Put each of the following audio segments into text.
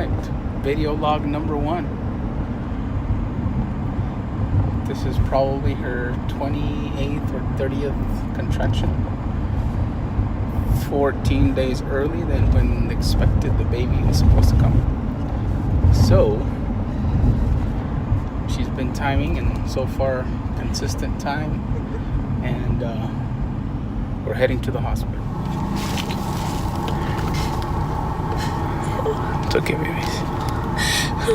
correct. Video log number 1. This is probably her 28th or 30th contraction. 14 days early than when expected the baby was supposed to come. So, she's been timing, and so far consistent time, and we're heading to the hospital. It's okay, babies. Ow,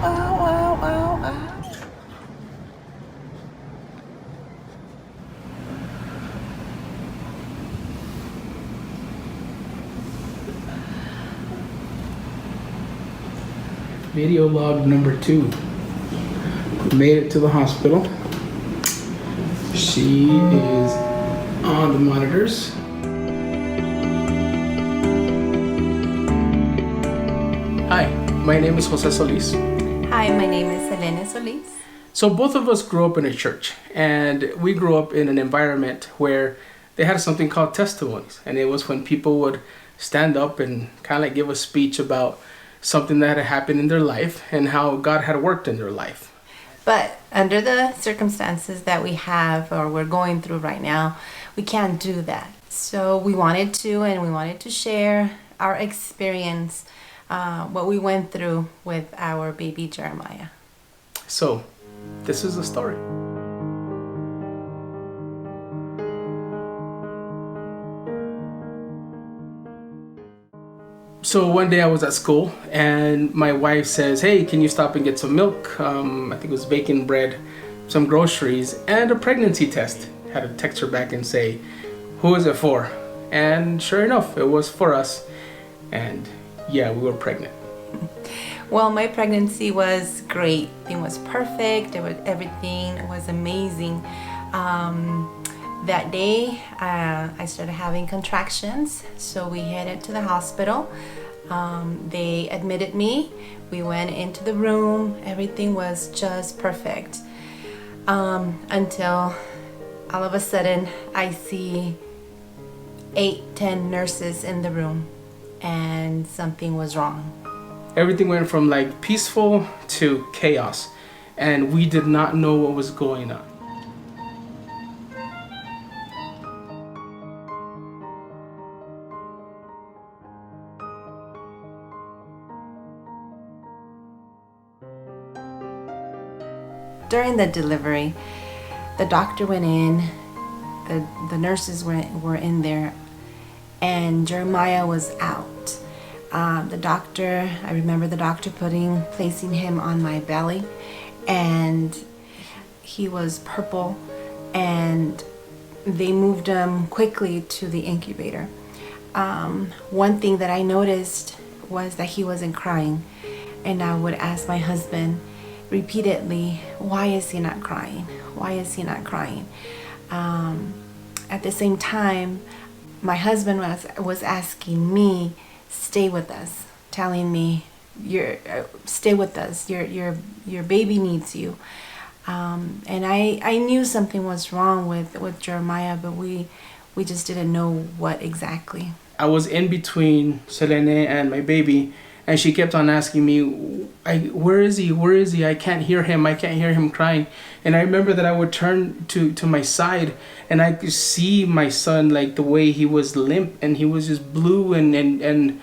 ow, ow, ow, ow. Video log number 2. We made it to the hospital. She is on the monitors. Hi, my name is Jose Solis. Hi, my name is Elena Solis. So both of us grew up in a church, and we grew up in an environment where they had something called testimonies, and it was when people would stand up and kind of like give a speech about something that had happened in their life and how God had worked in their life. But under the circumstances that we have or we're going through right now, we can't do that. So we wanted to share our experience, what we went through with our baby Jeremiah. So, this is the story. So one day I was at school and my wife says, "Hey, can you stop and get some milk? I think it was bacon, bread, some groceries, and a pregnancy test." Had to text her back and say, "Who is it for?" And sure enough, it was for us. And yeah, we were pregnant. Well, my pregnancy was great. It was perfect. Everything was amazing. That day, I started having contractions, so we headed to the hospital. They admitted me. We went into the room. Everything was just perfect. Until all of a sudden, I see 8-10 nurses in the room, and something was wrong. Everything went from like peaceful to chaos, and we did not know what was going on. During the delivery, the doctor went in, the nurses were in there, and Jeremiah was out. I remember the doctor placing him on my belly, and he was purple, and they moved him quickly to the incubator. One thing that I noticed was that he wasn't crying, and I would ask my husband repeatedly, "Why is he not crying? Why is he not crying?" At the same time, my husband was asking me, "Stay with us," telling me, "Stay with us. Your baby needs you." And I knew something was wrong with Jeremiah, but we just didn't know what exactly. I was in between Selene and my baby, and she kept on asking me, "Where is he? Where is he? I can't hear him. I can't hear him crying." And I remember that I would turn to my side, and I could see my son, like the way he was limp, and he was just blue, and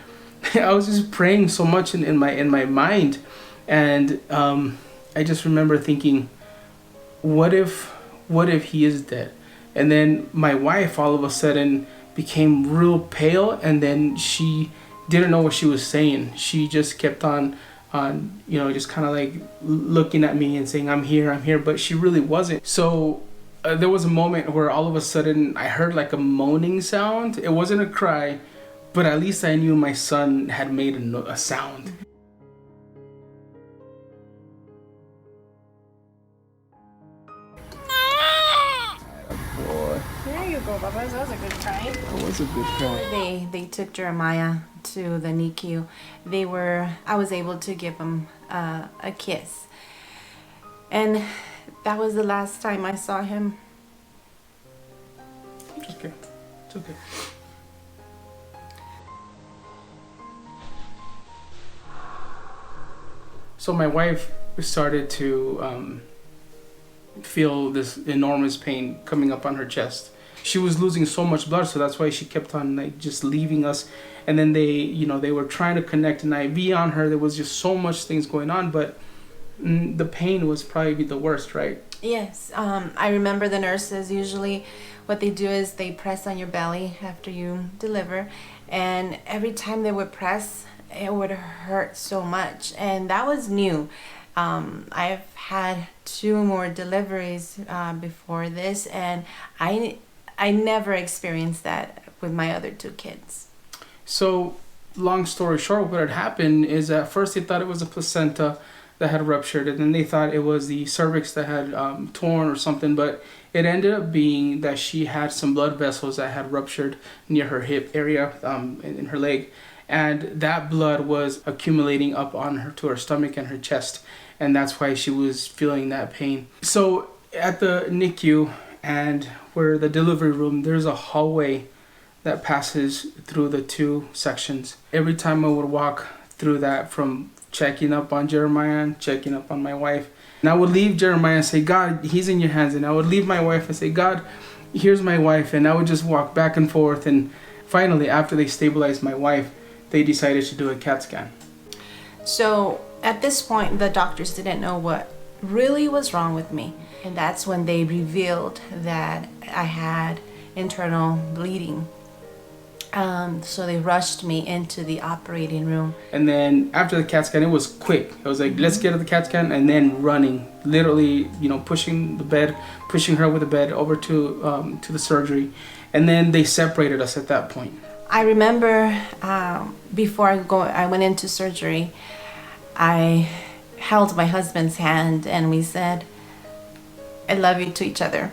I was just praying so much in my mind, and I just remember thinking, what if he is dead? And then my wife all of a sudden became real pale, and then she didn't know what she was saying. She just kept on just kind of like looking at me and saying, I'm here, but she really wasn't. So there was a moment where all of a sudden I heard like a moaning sound. It wasn't a cry, but at least I knew my son had made a sound. There you go, Bubba. That was a good cry. It was a good cry. They took Jeremiah to the NICU. I was able to give him a kiss. And that was the last time I saw him. It's okay. It's okay. So my wife started to feel this enormous pain coming up on her chest. She was losing so much blood, so that's why she kept on like just leaving us. And then they were trying to connect an IV on her. There was just so much things going on, but the pain was probably the worst, right? Yes. I remember the nurses, usually what they do is they press on your belly after you deliver, and every time they would press, it would hurt so much. And that was new. I've had 2 more deliveries before this, and I never experienced that with my other 2 kids. So, long story short, what had happened is at first they thought it was a placenta that had ruptured, and then they thought it was the cervix that had torn or something, but it ended up being that she had some blood vessels that had ruptured near her hip area, in her leg, and that blood was accumulating up on her to her stomach and her chest, and that's why she was feeling that pain. So at the NICU and where the delivery room, there's a hallway that passes through the 2 sections. Every time I would walk through that, from checking up on Jeremiah and checking up on my wife, and I would leave Jeremiah and say, God, he's in your hands. And I would leave my wife and say, God, here's my wife. And I would just walk back and forth. And finally, after they stabilized my wife, they decided to do a CAT scan. So at this point, the doctors didn't know what really was wrong with me. And that's when they revealed that I had internal bleeding. So they rushed me into the operating room. And then after the CAT scan, it was quick. It was like, let's get to the CAT scan, and then running, literally, pushing her with the bed over to the surgery. And then they separated us at that point. I remember before I went into surgery, I held my husband's hand and we said, I love you to each other.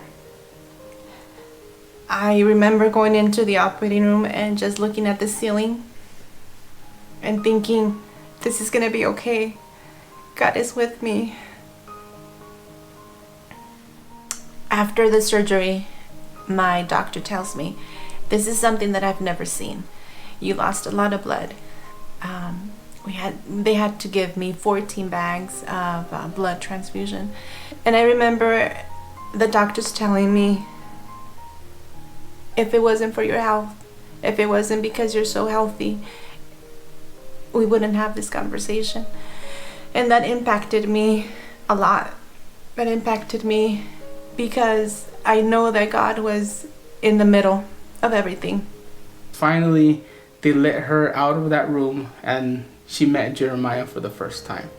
I remember going into the operating room and just looking at the ceiling and thinking, this is gonna be okay. God is with me. After the surgery, my doctor tells me, this is something that I've never seen. You lost a lot of blood. They had to give me 14 bags of blood transfusion. And I remember the doctors telling me, if it wasn't for your health, if it wasn't because you're so healthy, we wouldn't have this conversation. And that impacted me a lot. That impacted me because I know that God was in the middle of everything. Finally, they let her out of that room and she met Jeremiah for the first time.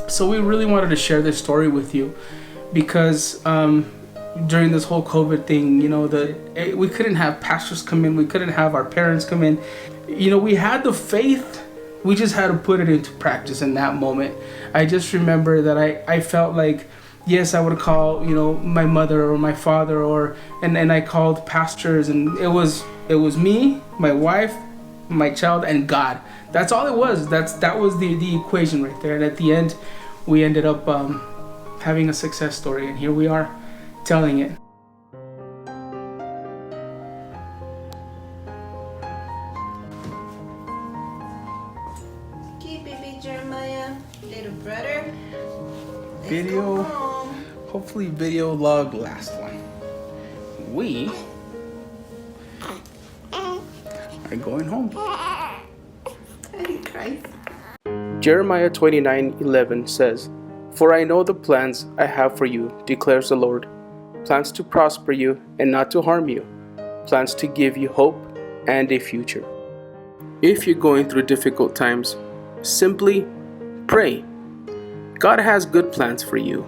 So we really wanted to share this story with you because during this whole COVID thing, we couldn't have pastors come in, we couldn't have our parents come in. We had the faith, we just had to put it into practice in that moment. I just remember that I felt like, yes, I would call, my mother or my father and I called pastors, and it was me, my wife, my child, and God. That's all it was. That was the equation right there. And at the end, we ended up having a success story, and here we are telling it. Okay, baby Jeremiah, little brother. Video, hopefully video log last one. We are going home. Christ. Jeremiah 29:11 says, "For I know the plans I have for you, declares the Lord, plans to prosper you and not to harm you, plans to give you hope and a future." If you're going through difficult times, simply pray. God has good plans for you.